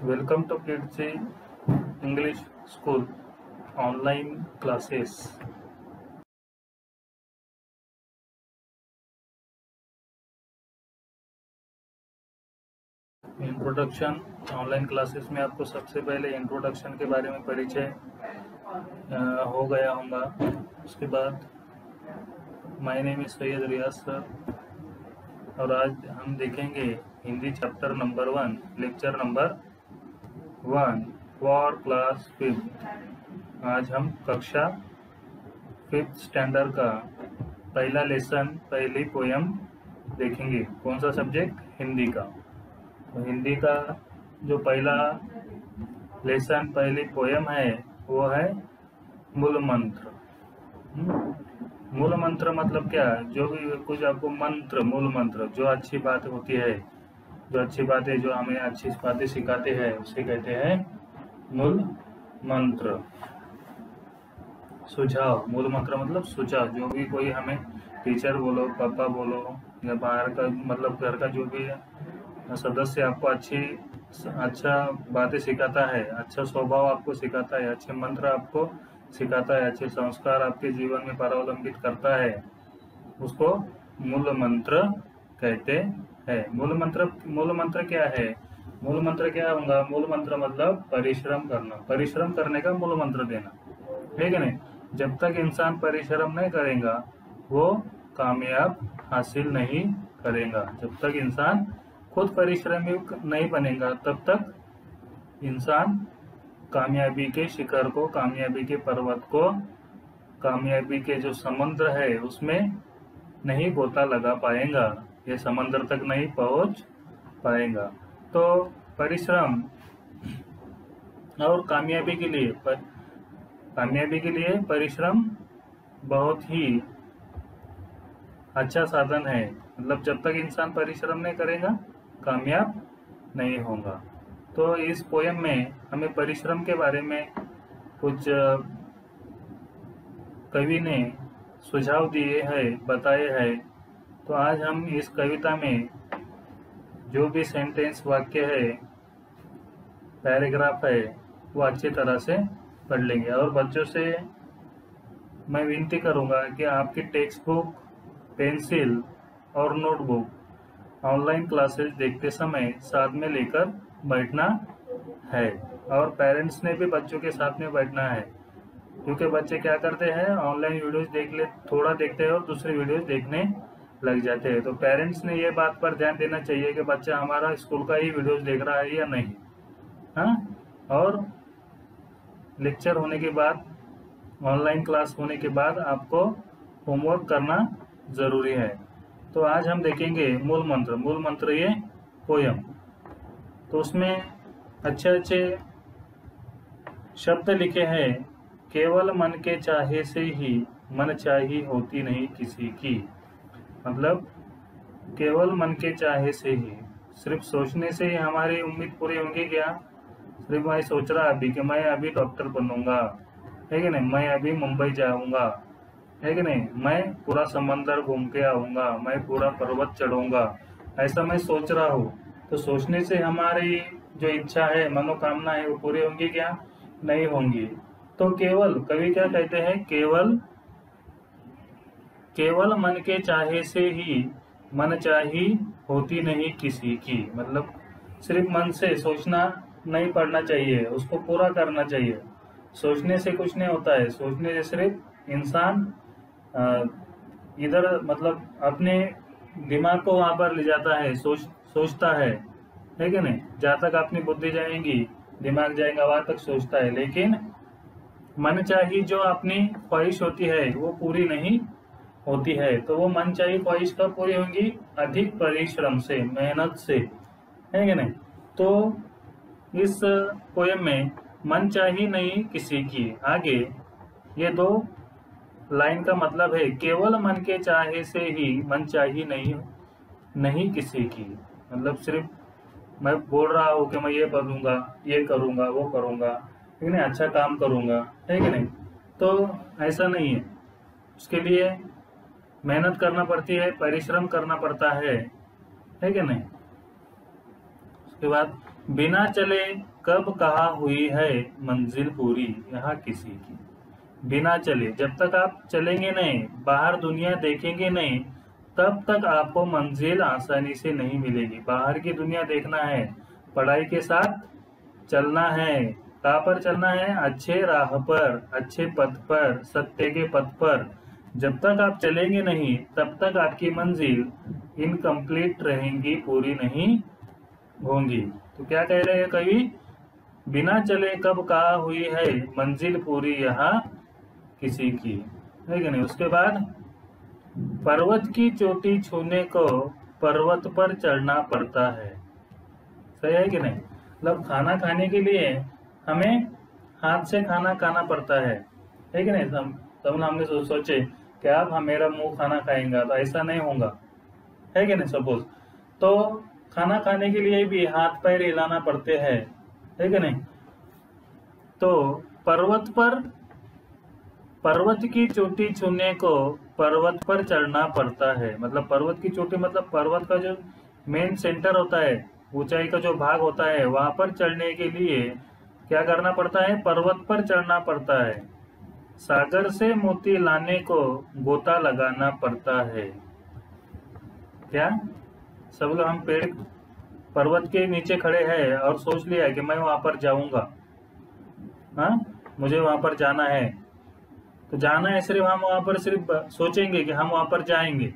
Welcome to Kids English School online classes. Introduction online classes में आपको सबसे पहले इंट्रोडक्शन के बारे में परिचय हो गया होगा। उसके बाद my name is Syed Riyaz sir और आज हम देखेंगे Hindi chapter number 1 lecture number 1 for class 5। आज हम कक्षा 5th स्टैंडर्ड का पहला लेसन पहली पोयम देखेंगे। कौन सा सब्जेक्ट? हिंदी का। तो हिंदी का जो पहला लेसन पहली पोयम है वो है मूल मंत्र। मूल मंत्र मतलब क्या? जो भी कुछ आपको मंत्र, मूल मंत्र जो अच्छी बात होती है, जो अच्छी बातें जो हमें अच्छी बातें सिखाते हैं उसे कहते हैं मूल मंत्र। सुझाव, मूल मंत्र मतलब सुझाव। जो भी कोई हमें टीचर बोलो, पापा बोलो या बाहर का मतलब घर का जो भी सदस्य आपको अच्छा बातें सिखाता है, अच्छा स्वभाव आपको सिखाता है, अच्छे मंत्र आपको सिखाता है, अच्छे संस्कार आपके जीवन में परावलंबित करता है, उसको मूल मंत्र कहते हैं। मूल मंत्र क्या है? मूल मंत्र क्या होगा? मूल मंत्र मतलब परिश्रम करना, परिश्रम करने का मूल मंत्र देना, ठीक है नहीं? जब तक इंसान परिश्रम नहीं करेगा वो कामयाब हासिल नहीं करेगा। जब तक इंसान खुद परिश्रमी नहीं बनेगा तब तक इंसान कामयाबी के शिखर को, कामयाबी के पर्वत को, कामयाबी के जो समुद्र है उसमें नहीं गोता लगा पाएगा, ये समुद्र तक नहीं पहुंच पाएगा। तो परिश्रम और कामयाबी के लिए परिश्रम बहुत ही अच्छा साधन है। मतलब जब तक इंसान परिश्रम नहीं करेगा कामयाब नहीं होगा। तो इस पोयम में हमें परिश्रम के बारे में कुछ कवि ने सुझाव दिए हैं, बताए हैं। तो आज हम इस कविता में जो भी सेंटेंस, वाक्य है, पैराग्राफ है वो अच्छी तरह से पढ़ लेंगे। और बच्चों से मैं विनती करूंगा कि आपकी टेक्स्ट बुक, पेंसिल और नोटबुक ऑनलाइन क्लासेस देखते समय साथ में लेकर बैठना है। और पेरेंट्स ने भी बच्चों के साथ में बैठना है, क्योंकि बच्चे क्या करते हैं, ऑनलाइन वीडियोस थोड़ा देखते हैं और दूसरी वीडियोस देखने लग जाते हैं। तो पेरेंट्स ने ये बात पर ध्यान देना चाहिए कि बच्चा हमारा स्कूल का ही वीडियोस देख रहा है या नहीं। हाँ, और लेक्चर होने के बाद, ऑनलाइन क्लास होने के बाद आपको होमवर्क करना जरूरी है। तो आज हम देखेंगे मूल मंत्र। मूल मंत्र ये पोयम, तो उसमें अच्छे अच्छे शब्द लिखे हैं। केवल मन के चाहे से ही मन चाही होती नहीं किसी की। मतलब केवल मन के चाहे से ही, सिर्फ सोचने से ही हमारी उम्मीद पूरी होंगी क्या? सिर्फ मैं सोच रहा अभी कि मैं अभी डॉक्टर बनूंगा, है कि नहीं, मैं अभी मुंबई जाऊंगा, है कि नहीं, मैं पूरा समंदर घूम के आऊंगा, मैं पूरा पर्वत चढ़ूंगा, ऐसा मैं सोच रहा हूँ। तो सोचने से हमारी जो इच्छा है, मनोकामना है, वो पूरी होंगी क्या? नहीं होंगी। तो केवल, कवि क्या कहते हैं, केवल मन के चाहे से ही मन चाही होती नहीं किसी की। मतलब सिर्फ मन से सोचना नहीं पड़ना चाहिए, उसको पूरा करना चाहिए। सोचने से कुछ नहीं होता है, सोचने से सिर्फ इंसान इधर मतलब अपने दिमाग को वहां पर ले जाता है, सोचता है कि नहीं? जहाँ तक अपनी बुद्धि जाएगी, दिमाग जाएगा, वहां तक सोचता है। लेकिन मन चाही जो अपनी ख्वाहिश होती है वो पूरी नहीं होती है। तो वो मन चाही ख्वाहिश कब पूरी होंगी? अधिक परिश्रम से, मेहनत से, है कि नहीं? तो इस पोयम में मन चाही नहीं किसी की, आगे ये दो लाइन का मतलब है केवल मन के चाहे से ही मन चाही नहीं किसी की। मतलब सिर्फ मैं बोल रहा हूँ कि मैं ये बनूंगा, ये करूंगा, वो करूंगा, ठीक है, अच्छा काम करूंगा, है कि नहीं? तो ऐसा नहीं है। उसके लिए मेहनत करना पड़ती है, परिश्रम करना पड़ता है कि नहीं? उसके बाद बिना चले कब कहा हुई है मंजिल पूरी यहाँ किसी की। बिना चले, जब तक आप चलेंगे नहीं, बाहर दुनिया देखेंगे नहीं, तब तक आपको मंजिल आसानी से नहीं मिलेगी। बाहर की दुनिया देखना है, पढ़ाई के साथ चलना है। कहाँ पर चलना है? अच्छे राह पर, अच्छे पथ पर, सत्य के पथ पर। जब तक आप चलेंगे नहीं, तब तक आपकी मंजिल इनकम्प्लीट रहेंगी, पूरी नहीं होंगी। तो क्या कह रहे हैं कवि? बिना चले कब कहा हुई है मंजिल पूरी यहाँ किसी की, है कि नहीं। उसके बाद पर्वत की चोटी छूने को पर्वत पर चढ़ना पड़ता है। सही है कि नहीं? मतलब खाना खाने के लिए हमें हाथ से खाना खाना पड़ता है कि नहीं। तब हमने सोचे कि अब मेरा मुंह खाना खाएंगा, तो ऐसा नहीं होगा, है कि नहीं। सपोज तो खाना खाने के लिए भी हाथ पैर हिलाना पड़ते हैं, है कि नहीं। तो पर्वत की चोटी छूने को पर्वत पर चढ़ना पड़ता है। मतलब पर्वत की चोटी मतलब पर्वत का जो मेन सेंटर होता है, ऊंचाई का जो भाग होता है, वहां पर चढ़ने के लिए क्या करना पड़ता है? पर्वत पर चढ़ना पड़ता है। सागर से मोती लाने को गोता लगाना पड़ता है। क्या सब लोग हम पेड़ पर्वत के नीचे खड़े हैं और सोच लिया है कि मैं वहां पर जाऊंगा, हाँ मुझे वहां पर जाना है, तो जाना है सिर्फ हम वहां पर सिर्फ सोचेंगे कि हम वहां पर जाएंगे,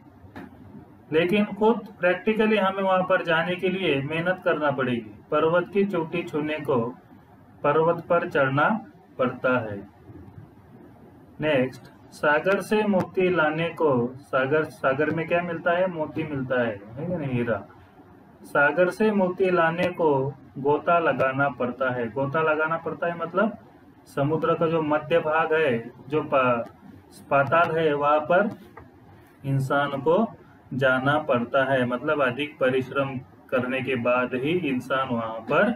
लेकिन खुद प्रैक्टिकली हमें वहां पर जाने के लिए मेहनत करना पड़ेगी। पर्वत की चोटी छूने को पर्वत पर चढ़ना पड़ता है। नेक्स्ट, सागर से मोती लाने को, सागर में क्या मिलता है? मोती मिलता है कि नहीं, हीरा। सागर से मोती लाने को गोता लगाना पड़ता है। गोता लगाना पड़ता है मतलब समुद्र का जो मध्य भाग है, जो पाताल है, वहां पर इंसान को जाना पड़ता है। मतलब अधिक परिश्रम करने के बाद ही इंसान वहां पर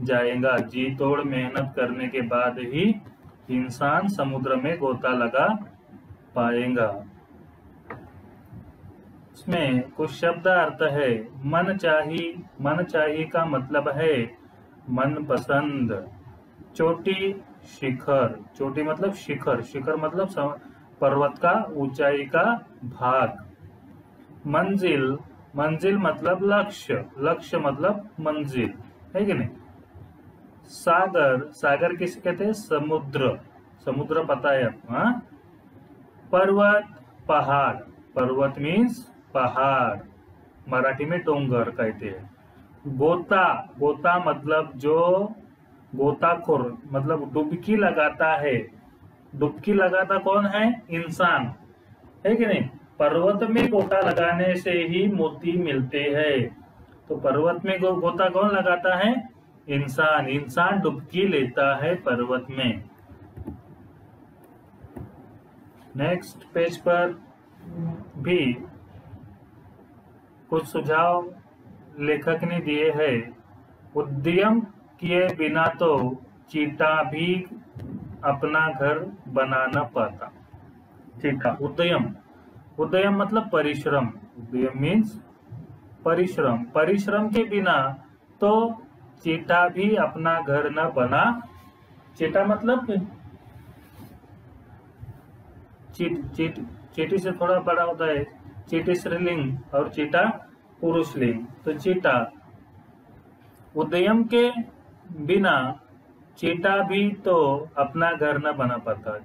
जाएगा। जी तोड़ मेहनत करने के बाद ही इंसान समुद्र में गोता लगा पाएगा। इसमें कुछ शब्द अर्थ है। मन चाही का मतलब है मनपसंद। चोटी, शिखर, चोटी मतलब शिखर, शिखर मतलब पर्वत का ऊंचाई का भाग। मंजिल, मंजिल मतलब लक्ष्य, लक्ष्य मतलब मंजिल, है कि नहीं। सागर, सागर किसे कहते हैं? समुद्र, समुद्र पता है आपको, हाँ। पर्वत, पहाड़, पर्वत मीन्स पहाड़, मराठी में डोंगर कहते हैं। गोता, गोता मतलब जो गोताखोर, मतलब डुबकी लगाता है। डुबकी लगाता कौन है? इंसान, है कि नहीं। पर्वत में गोता लगाने से ही मोती मिलते हैं। तो पर्वत में गोता कौन लगाता है? इंसान, इंसान डुबकी लेता है पर्वत में। नेक्स्ट पेज पर भी कुछ सुझाव लेखक ने दिए हैं। उद्यम किए बिना तो चींटा भी अपना घर बना न पाता। चींटा, उद्यम, उद्यम मतलब परिश्रम, उद्यम मीन्स परिश्रम, परिश्रम के बिना तो चींटा भी अपना घर न बना। चींटा मतलब चींटी से थोड़ा बड़ा होता है। चींटी स्त्रीलिंग और चींटा पुरुषलिंग। तो चींटा, उद्यम के बिना चींटा भी तो अपना घर न बना पाता।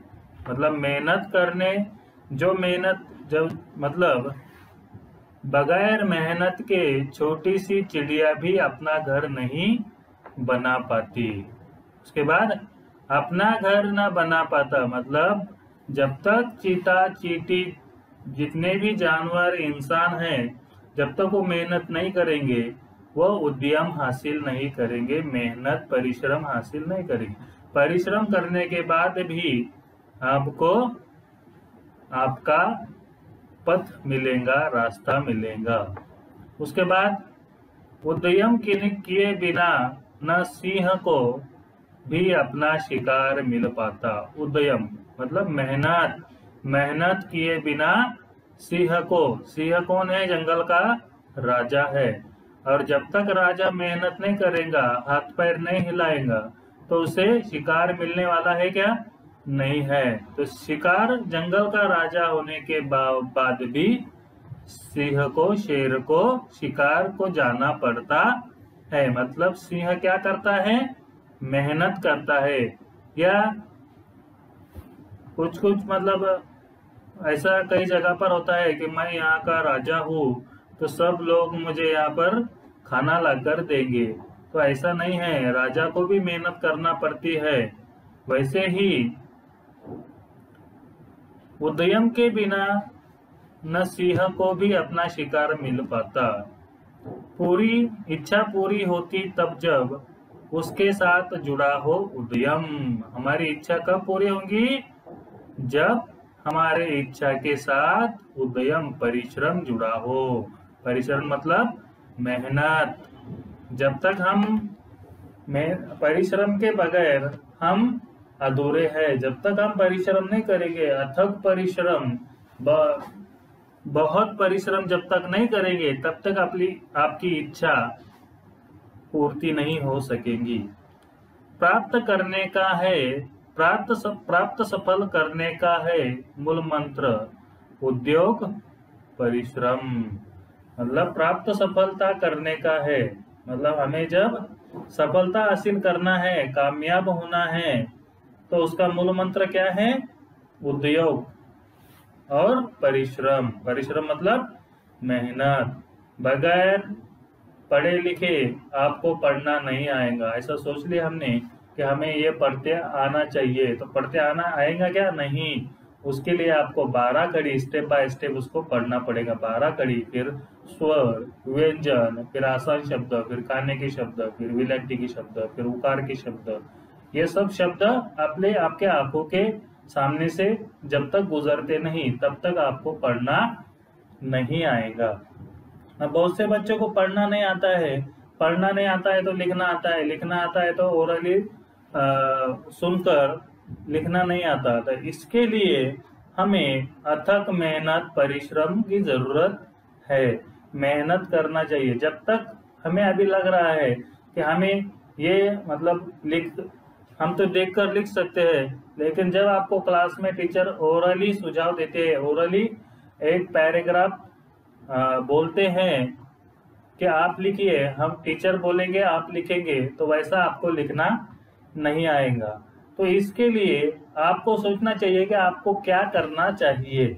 मतलब मेहनत करने, जो मेहनत जब मतलब बगैर मेहनत के छोटी सी चिड़िया भी अपना घर नहीं बना पाती। उसके बाद अपना घर न बना पाता मतलब जब तक चीता, चींटी, जितने भी जानवर, इंसान हैं, जब तक वो मेहनत नहीं करेंगे, वो उद्यम हासिल नहीं करेंगे, मेहनत परिश्रम हासिल नहीं करेंगे। परिश्रम करने के बाद भी आपको आपका पथ मिलेगा, रास्ता मिलेगा। उसके बाद उद्यम किए बिना न सिंह को भी अपना शिकार मिल पाता। उद्यम मतलब मेहनत, मेहनत किए बिना सिंह को, सिंह कौन है? जंगल का राजा है। और जब तक राजा मेहनत नहीं करेगा, हाथ पैर नहीं हिलाएगा, तो उसे शिकार मिलने वाला है क्या? नहीं है। तो शिकार जंगल का राजा होने के बाद भी सिंह को, शेर को शिकार को जाना पड़ता है। मतलब सिंह क्या करता है? मेहनत करता है। या कुछ कुछ मतलब ऐसा कई जगह पर होता है कि मैं यहाँ का राजा हूँ तो सब लोग मुझे यहाँ पर खाना लाकर देंगे। तो ऐसा नहीं है, राजा को भी मेहनत करना पड़ती है। वैसे ही उद्यम के बिना न सिंह को भी अपना शिकार मिल पाता। पूरी इच्छा पूरी होती तब जब उसके साथ जुड़ा हो उद्यम। हमारी इच्छा कब पूरी होंगी? जब हमारे इच्छा के साथ उद्यम, परिश्रम जुड़ा हो। परिश्रम मतलब मेहनत। जब तक हम परिश्रम के बगैर हम अधूरे हैं। जब तक हम परिश्रम नहीं करेंगे, अथक परिश्रम, बहुत परिश्रम जब तक नहीं करेंगे, तब तक आपकी इच्छा पूर्ति नहीं हो सकेगी। प्राप्त करने का है, प्राप्त सफल करने का है मूल मंत्र उद्योग परिश्रम। मतलब प्राप्त सफलता करने का है, मतलब हमें जब सफलता हासिल करना है, कामयाब होना है, तो उसका मूल मंत्र क्या है? उद्योग और परिश्रम। परिश्रम मतलब मेहनत। बगैर पढ़े लिखे आपको पढ़ना नहीं आएगा। ऐसा सोच लिया हमने कि हमें ये पढ़ते आना चाहिए, तो पढ़ते आना आएगा क्या? नहीं। उसके लिए आपको 12 कड़ी स्टेप बाय स्टेप उसको पढ़ना पड़ेगा। 12 कड़ी, फिर स्वर, व्यंजन, फिर आसान शब्द, फिर खाने के शब्द, फिर विलट्टी के शब्द, फिर उकार के शब्द। ये सब शब्द आपके आंखों के सामने से जब तक गुजरते नहीं, तब तक आपको पढ़ना नहीं आएगा। अब बहुत से बच्चों को पढ़ना नहीं आता है। पढ़ना नहीं आता है तो लिखना आता है, लिखना आता है तो ओरली सुनकर लिखना नहीं आता। तो इसके लिए हमें अथक मेहनत, परिश्रम की जरूरत है। मेहनत करना चाहिए। जब तक हमें अभी लग रहा है कि हमें ये मतलब हम तो देखकर लिख सकते हैं, लेकिन जब आपको क्लास में टीचर ओरली सुझाव देते हैं, ओरली एक पैराग्राफ बोलते हैं कि आप लिखिए, हम टीचर बोलेंगे आप लिखेंगे, तो वैसा आपको लिखना नहीं आएगा। तो इसके लिए आपको सोचना चाहिए कि आपको क्या करना चाहिए।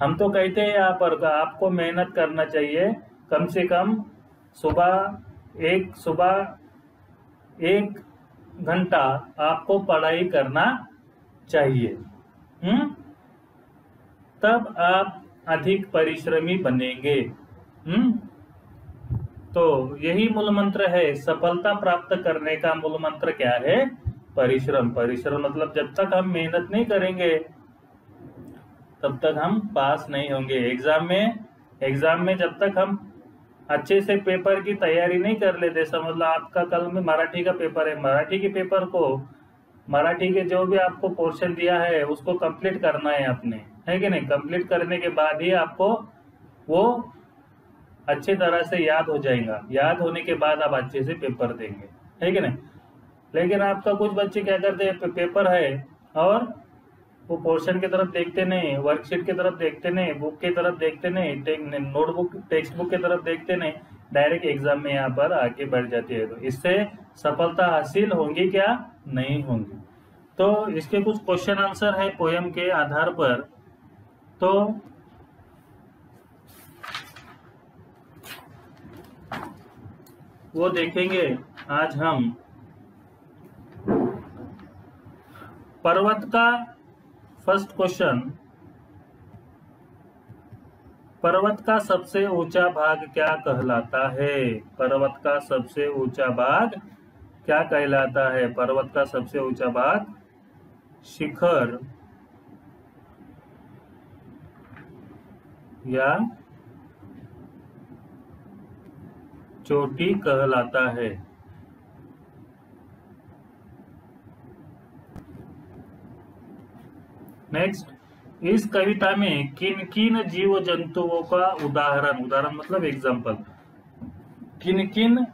हम तो कहते हैं यहाँ पर आपको मेहनत करना चाहिए। कम से कम सुबह एक घंटा आपको पढ़ाई करना चाहिए। तब आप अधिक परिश्रमी बनेंगे। तो यही मूल मंत्र है। सफलता प्राप्त करने का मूल मंत्र क्या है? परिश्रम। परिश्रम मतलब जब तक हम मेहनत नहीं करेंगे, तब तक हम पास नहीं होंगे। एग्जाम में जब तक हम अच्छे से पेपर की तैयारी नहीं कर लेते, समझ लो आपका कल में मराठी का पेपर है, मराठी के पेपर को, मराठी के जो भी आपको पोर्शन दिया है उसको कंप्लीट करना है अपने, है कि नहीं? कंप्लीट करने के बाद ही आपको वो अच्छे तरह से याद हो जाएगा। याद होने के बाद आप अच्छे से पेपर देंगे, है कि नहीं? लेकिन आपका कुछ बच्चे क्या करते हैं, पेपर है और वो पोर्शन की तरफ देखते नहीं, वर्कशीट की तरफ देखते नहीं, बुक की तरफ देखते नहीं, नोटबुक टेक्स्ट बुक की तरफ देखते नहीं, डायरेक्ट एग्जाम में यहाँ पर आगे बढ़ जाती है। तो इससे सफलता हासिल होंगी क्या? नहीं होंगी। तो इसके कुछ क्वेश्चन आंसर है पोयम के आधार पर। तो वो देखेंगे आज हम। पर्वत का फर्स्ट क्वेश्चन, पर्वत का सबसे ऊंचा भाग क्या कहलाता है? पर्वत का सबसे ऊंचा भाग क्या कहलाता है? पर्वत का सबसे ऊंचा भाग शिखर या चोटी कहलाता है। नेक्स्ट, इस कविता में किन किन जीव जंतुओं का उदाहरण मतलब एग्जाम्पल किन किन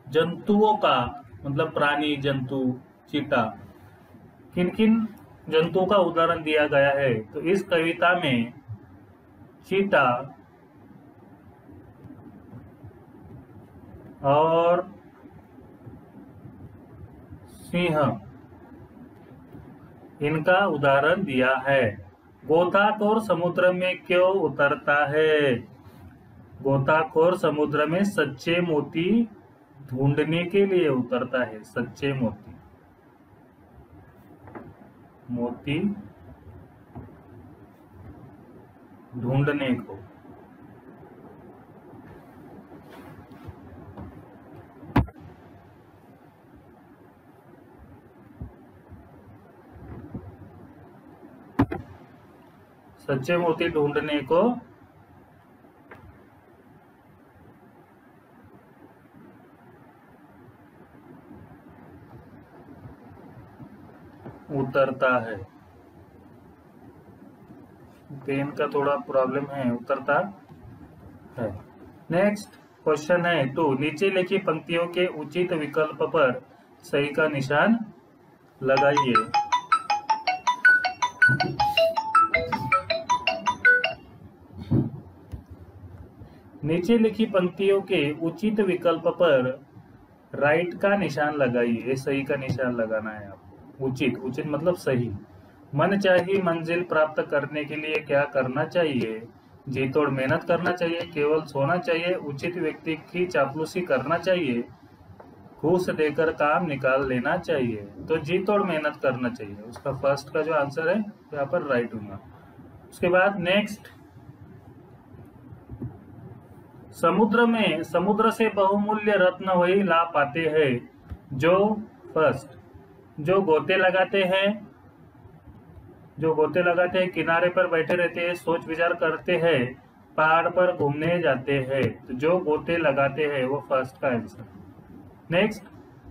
जंतुओं का, मतलब प्राणी जंतु, चीता, किन किन जंतुओं का उदाहरण दिया गया है? तो इस कविता में चीता और सिंह, इनका उदाहरण दिया है। गोताखोर समुद्र में क्यों उतरता है? गोताखोर समुद्र में सच्चे मोती ढूंढने के लिए उतरता है। सच्चे मोती, मोती ढूंढने को। सच्चे मोती ढूंढने को उतरता है। पेन का थोड़ा प्रॉब्लम है, उतरता है। नेक्स्ट क्वेश्चन है 2, नीचे लिखी पंक्तियों के उचित विकल्प पर सही का निशान लगाइए। नीचे लिखी पंक्तियों के उचित विकल्प पर राइट का निशान लगाइए। ये सही का निशान लगाना है आपको। उचित, उचित मतलब सही। मनचाही मंजिल प्राप्त करने के लिए क्या करना चाहिए? जी तोड़ मेहनत करना चाहिए, केवल सोना चाहिए, उचित व्यक्ति की चापलूसी करना चाहिए, घूस देकर काम निकाल लेना चाहिए। तो जी तोड़ मेहनत करना चाहिए, उसका फर्स्ट का जो आंसर है यहाँ पर राइट होगा। उसके बाद नेक्स्ट, समुद्र से बहुमूल्य रत्न वही ला पाते हैं जो फर्स्ट, जो गोते लगाते हैं, किनारे पर बैठे रहते हैं, सोच विचार करते हैं, पहाड़ पर घूमने जाते हैं। तो जो गोते लगाते हैं वो फर्स्ट का आंसर। नेक्स्ट,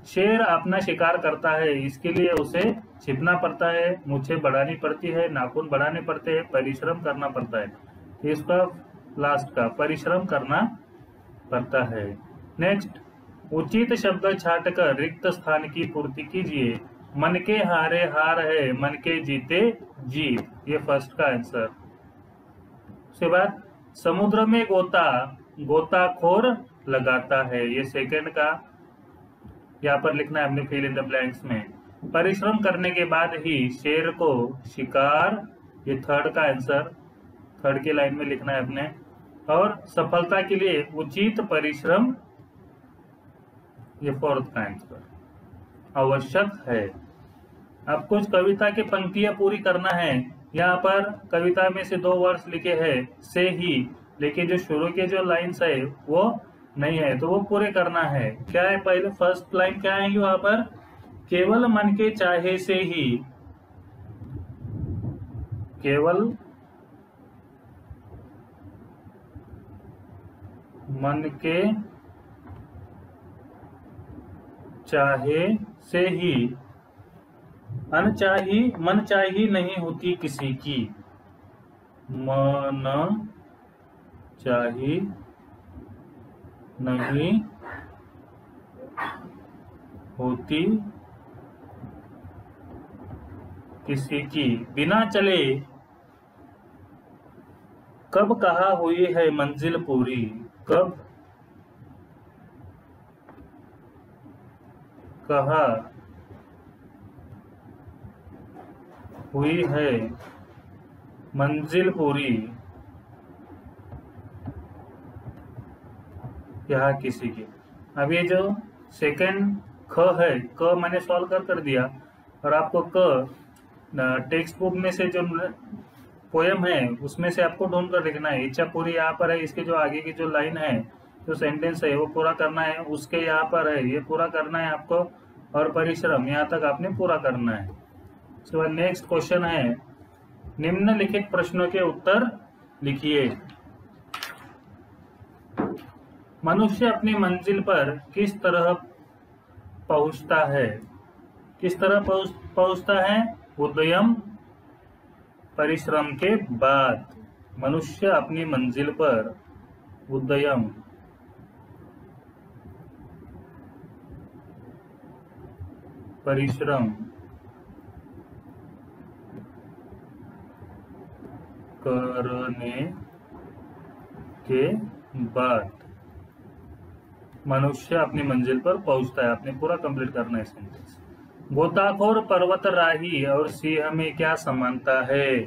शेर अपना शिकार करता है, इसके लिए उसे छिपना पड़ता है, मूछें बढ़ानी पड़ती है, नाखून बढ़ाने पड़ते हैं, परिश्रम करना पड़ता है। इसका लास्ट का परिश्रम करना पड़ता है। नेक्स्ट, उचित शब्द छांटकर रिक्त स्थान की पूर्ति कीजिए। मन के हारे हार है, मन के जीते जीत, ये फर्स्ट का आंसर। उसके बाद, समुद्र में गोताखोर लगाता है, ये सेकंड का यहाँ पर लिखना है अपने फिल इन द ब्लैंक्स में। परिश्रम करने के बाद ही शेर को शिकार, ये थर्ड का आंसर, थर्ड की लाइन में लिखना है अपने। और सफलता के लिए उचित परिश्रम, ये फोर्थ का आंसर आवश्यक है। अब कुछ कविता की पंक्तियां पूरी करना है। यहाँ पर कविता में से 2 वर्ड्स लिखे हैं से ही, लेकिन जो शुरू के जो लाइन्स है वो नहीं है, तो वो पूरे करना है। क्या है पहले फर्स्ट लाइन क्या है वहां पर? केवल मन के चाहे से ही, केवल मन के चाहे से ही, मन चाही नहीं होती किसी की, मन चाही नहीं होती किसी की, बिना चले कब कहा हुई है मंजिल पूरी, कब कहा हुई है मंजिल पूरी यहाँ किसी की। अब ये जो सेकंड ख है, क मैंने सॉल्व कर दिया, और आपको क टेक्स्ट बुक में से जो पोयम है उसमें से आपको ढूंढ कर लिखना है। इच्छा पूरी यहाँ पर है, इसके जो आगे की जो लाइन है, जो सेंटेंस है वो पूरा करना है, उसके यहाँ पर है ये पूरा करना है आपको, और परिश्रम यहाँ तक आपने पूरा करना है। उसके बाद नेक्स्ट क्वेश्चन है, निम्नलिखित प्रश्नों के उत्तर लिखिए। मनुष्य अपनी मंजिल पर किस तरह पहुंचता है? किस तरह पहुंचता है? उद्यम परिश्रम के बाद। मनुष्य अपनी मंजिल पर उदयम परिश्रम करने के बाद मनुष्य अपनी मंजिल पर पहुंचता है। आपने पूरा कंप्लीट करना है सेंटेंस। गोताखोर, पर्वतराही और सिंह में क्या समानता है?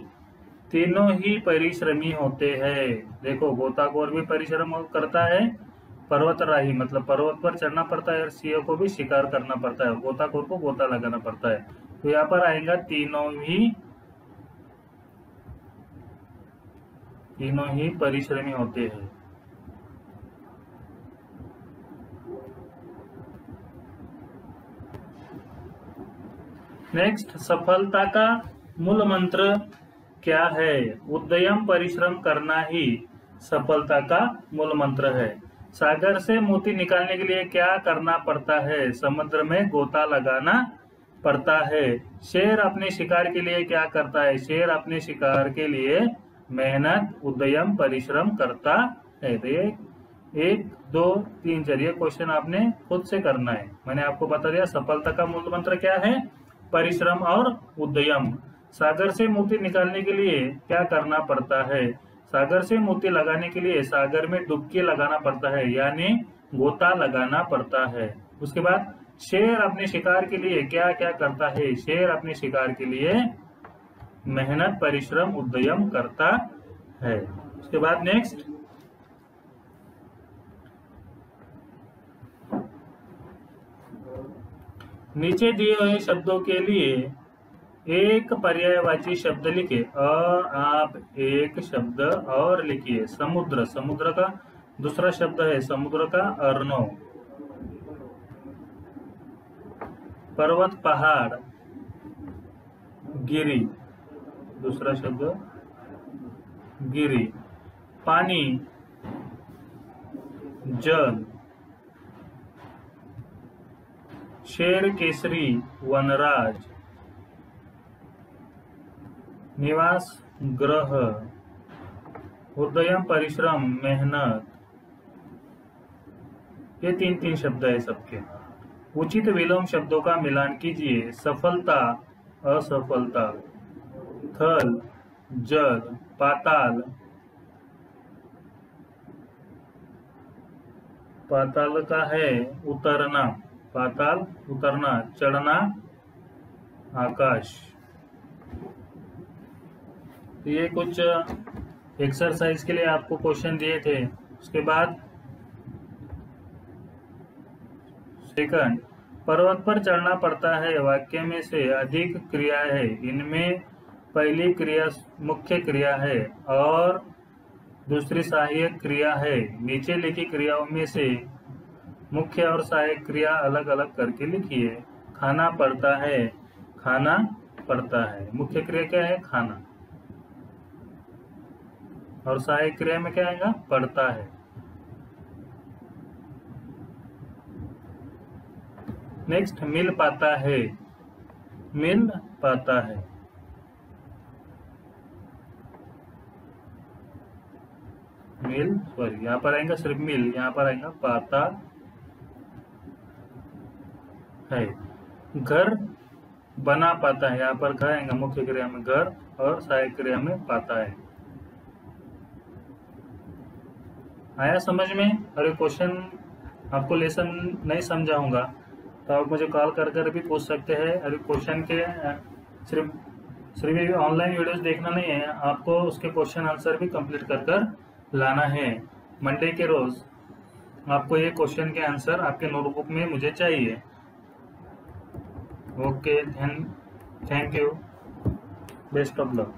तीनों ही परिश्रमी होते हैं। देखो, गोताखोर भी परिश्रम करता है, पर्वतराही मतलब पर्वत पर चढ़ना पड़ता है, और सिंह को भी शिकार करना पड़ता है, गोताखोर को गोता लगाना पड़ता है। तो यहाँ पर आएगा तीनों ही परिश्रमी होते हैं। नेक्स्ट, सफलता का मूल मंत्र क्या है? उद्यम परिश्रम करना ही सफलता का मूल मंत्र है। सागर से मोती निकालने के लिए क्या करना पड़ता है? समुद्र में गोता लगाना पड़ता है। शेर अपने शिकार के लिए क्या करता है? शेर अपने शिकार के लिए मेहनत, उद्यम, परिश्रम करता है। तो ये 1, 2, 3, 4 ये क्वेश्चन आपने खुद से करना है। मैंने आपको बता दिया सफलता का मूल मंत्र क्या है, परिश्रम और उद्यम। सागर से मोती निकालने के लिए क्या करना पड़ता है? सागर से मोती लगाने के लिए सागर में डुबकी लगाना पड़ता है, यानी गोता लगाना पड़ता है। उसके बाद शेर अपने शिकार के लिए क्या क्या करता है? शेर अपने शिकार के लिए मेहनत, परिश्रम, उद्यम करता है। उसके बाद नेक्स्ट, नीचे दिए हुए शब्दों के लिए एक पर्यायवाची शब्द लिखे और आप एक शब्द और लिखिए। समुद्र, समुद्र का दूसरा शब्द है समुद्र का अर्णव। पर्वत, पहाड़, गिरी, दूसरा शब्द गिरी। पानी, जल। शेर, केसरी, वनराज। निवास, ग्रह। उद्यम, परिश्रम, मेहनत। ये 3-3 शब्द है सबके। उचित विलोम शब्दों का मिलान कीजिए। सफलता, असफलता। थल, जल, पाताल। पाताल का है उतरना, पाताल उतरना। चढ़ना, आकाश। ये कुछ एक्सरसाइज के लिए आपको क्वेश्चन दिए थे। उसके बाद सेकंड, पर्वत पर चढ़ना पड़ता है वाक्य में से अधिक क्रिया है, इनमें पहली क्रिया मुख्य क्रिया है और दूसरी सहायक क्रिया है। नीचे लिखी क्रियाओं में से मुख्य और सहायक क्रिया अलग अलग करके लिखिए। खाना पड़ता है, खाना पड़ता है। मुख्य क्रिया क्या है? खाना। और सहायक क्रिया में क्या आएगा? पड़ता है। नेक्स्ट, मिल पाता है, मिल पाता है। मिल, सॉरी यहाँ पर आएगा सिर्फ मिल, यहाँ पर आएगा पाता है। घर बना पाता है, यहाँ पर घर आएगा मुख्य क्रिया में घर और सहायक क्रिया में पाता है। आया समझ में? और ये क्वेश्चन आपको लेसन नहीं समझाऊंगा तो आप मुझे कॉल कर कर भी पूछ सकते हैं। अरे क्वेश्चन के सिर्फ ऑनलाइन वीडियोस देखना नहीं है, आपको उसके क्वेश्चन आंसर भी कंप्लीट कर कर लाना है। मंडे के रोज आपको ये क्वेश्चन के आंसर आपके नोटबुक में मुझे चाहिए। Okay, thank you, best of luck.